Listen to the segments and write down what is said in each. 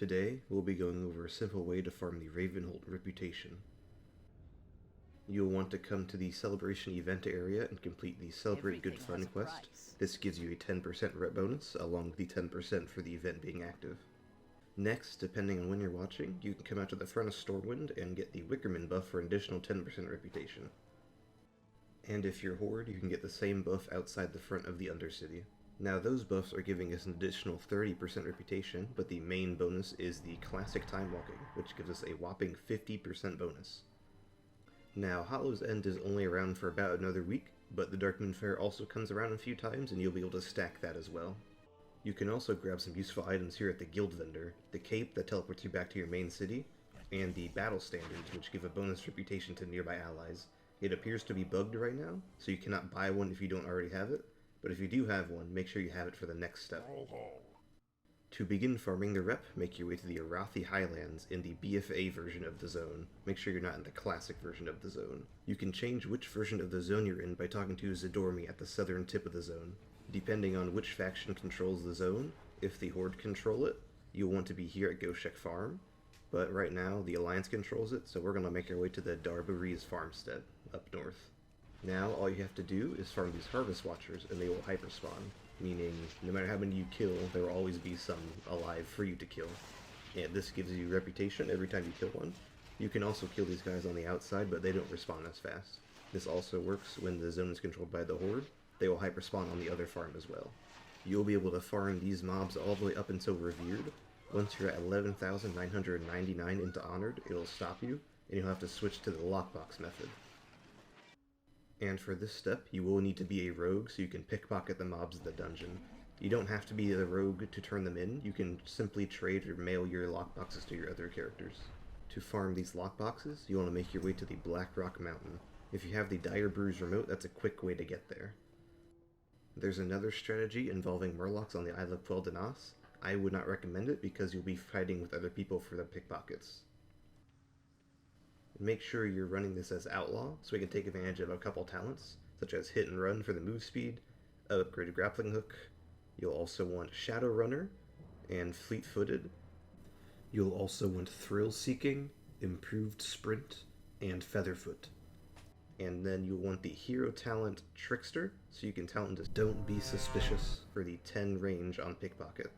Today, we'll be going over a simple way to farm the Ravenholdt Reputation. You'll want to come to the Celebration event area and complete the Celebrate Good Fun quest. This gives you a 10% rep bonus, along with the 10% for the event being active. Next, depending on when you're watching, you can come out to the front of Stormwind and get the Wickerman Buff for an additional 10% reputation. And if you're Hoard, you can get the same buff outside the front of the Undercity. Now those buffs are giving us an additional 30% reputation, but the main bonus is the classic time walking, which gives us a whopping 50% bonus. Now Hollow's End is only around for about another week, but the Darkmoon Fair also comes around a few times and you'll be able to stack that as well. You can also grab some useful items here at the Guild Vendor, the cape that teleports you back to your main city, and the battle standards which give a bonus reputation to nearby allies. It appears to be bugged right now, so you cannot buy one if you don't already have it, but if you do have one, make sure you have it for the next step. To begin farming the rep, make your way to the Arathi Highlands in the BFA version of the zone. Make sure you're not in the classic version of the zone. You can change which version of the zone you're in by talking to Zadormi at the southern tip of the zone. Depending on which faction controls the zone, if the Horde control it, you'll want to be here at Goshek Farm, but right now the Alliance controls it, so we're going to make our way to the Darbariz farmstead, up north. Now all you have to do is farm these Harvest Watchers and they will hyperspawn, meaning no matter how many you kill, there will always be some alive for you to kill. And this gives you reputation every time you kill one. You can also kill these guys on the outside, but they don't respawn as fast. This also works when the zone is controlled by the Horde. They will hyperspawn on the other farm as well. You'll be able to farm these mobs all the way up until Revered. Once you're at 11,999 into Honored, it'll stop you, and you'll have to switch to the Lockbox Method. And for this step, you will need to be a rogue so you can pickpocket the mobs in the dungeon. You don't have to be the rogue to turn them in, you can simply trade or mail your lockboxes to your other characters. To farm these lockboxes, you want to make your way to the Blackrock Mountain. If you have the Dire Brews remote, that's a quick way to get there. There's another strategy involving Murlocs on the Isle of Quel'Danas. I would not recommend it because you'll be fighting with other people for the pickpockets. Make sure you're running this as Outlaw, so we can take advantage of a couple talents, such as Hit and Run for the move speed, upgraded Grappling Hook. You'll also want Shadow Runner and Fleet-Footed. You'll also want Thrill Seeking, Improved Sprint, and Featherfoot. And then you'll want the hero talent Trickster, so you can talent as Don't Be Suspicious for the 10 range on Pickpocket.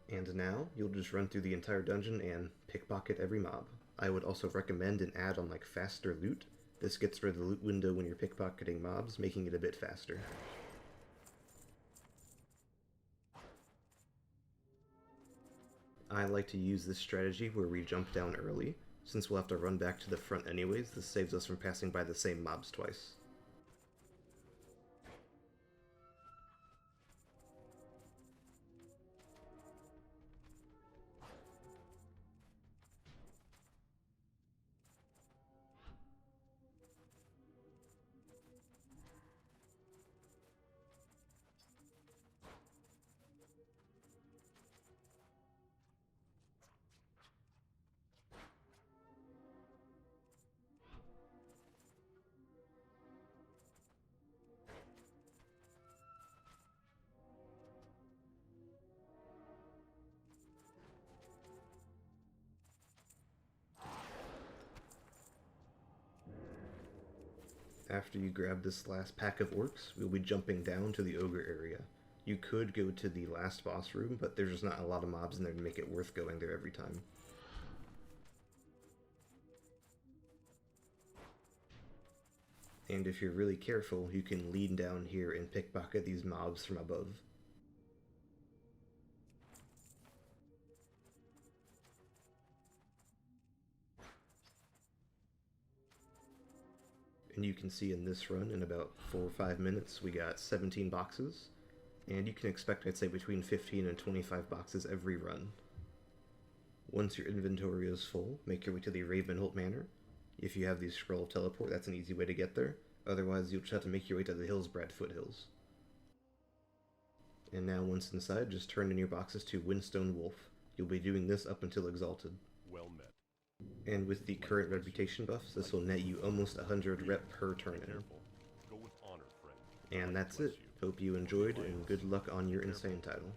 And now, you'll just run through the entire dungeon and pickpocket every mob. I would also recommend an add-on like Faster Loot. This gets rid of the loot window when you're pickpocketing mobs, making it a bit faster. I like to use this strategy where we jump down early. Since we'll have to run back to the front anyways, this saves us from passing by the same mobs twice. After you grab this last pack of orcs, we'll be jumping down to the ogre area. You could go to the last boss room, but there's just not a lot of mobs in there to make it worth going there every time. And if you're really careful, you can lean down here and pickpocket these mobs from above. And you can see in this run, in about 4 or 5 minutes, we got 17 boxes. And you can expect, I'd say, between 15 and 25 boxes every run. Once your inventory is full, make your way to the Ravenholdt Manor. If you have the Scroll of Teleport, that's an easy way to get there. Otherwise, you'll just have to make your way to the Hillsbrad foothills. And now, once inside, just turn in your boxes to Windstone Wolf. You'll be doing this up until Exalted. Well met. And with the current reputation buffs, this will net you almost 100 rep per turn in. Go with honor, friend. And that's it. Hope you enjoyed, and good luck on your insane title.